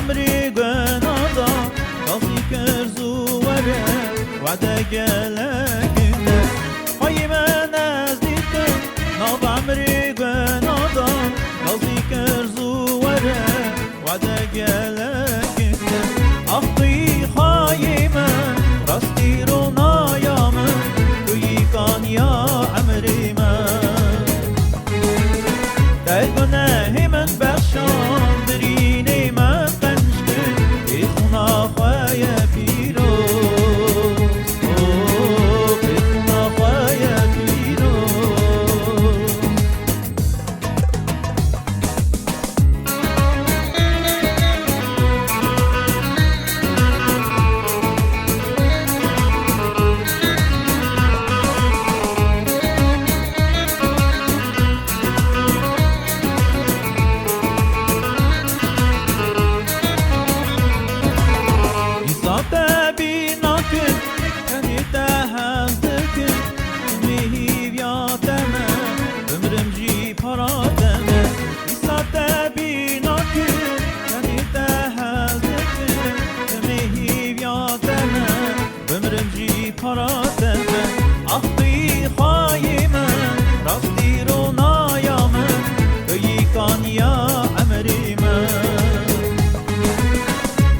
عمري قناضة قصدي كرزو ورا وعدا قالك الناس هاي ما ناس ديتن ناض عمري قناضة قصدي كرزو ورا وعدا قالك الناس أخطي خايمة راستي رونا يا من كان يا عمري ما دايقناه من بخشان بريني ما قنشكر إخنا خوايا بيروز إخنا خوايا بيروز أخطي خايمة راستي رونا يا من كان يا عمري ما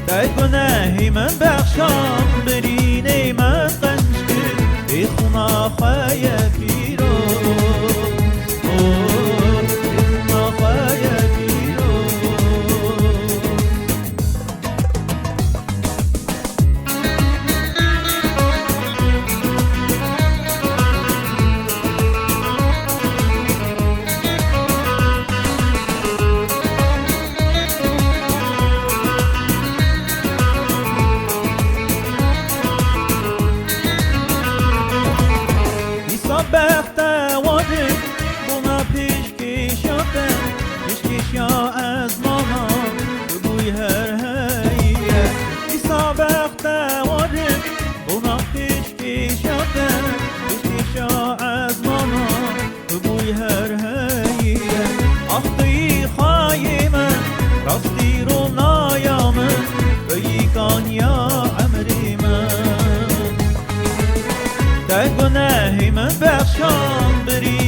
دايقناه من بخشان بريني ما قنشكر إخنا خوايا بيروز إخنا خوايا بيروز بخته وارد بنا پیشکش یادم پیشکش یا از ماما بگوی هر هیه ایسا بخته وارد بنا پیشکش یادم پیشکش یا از ماما بگوی هر هیه اختی خایمه راستی رو نایامه بگی کان یا عمری من دايقناه من بخشان بري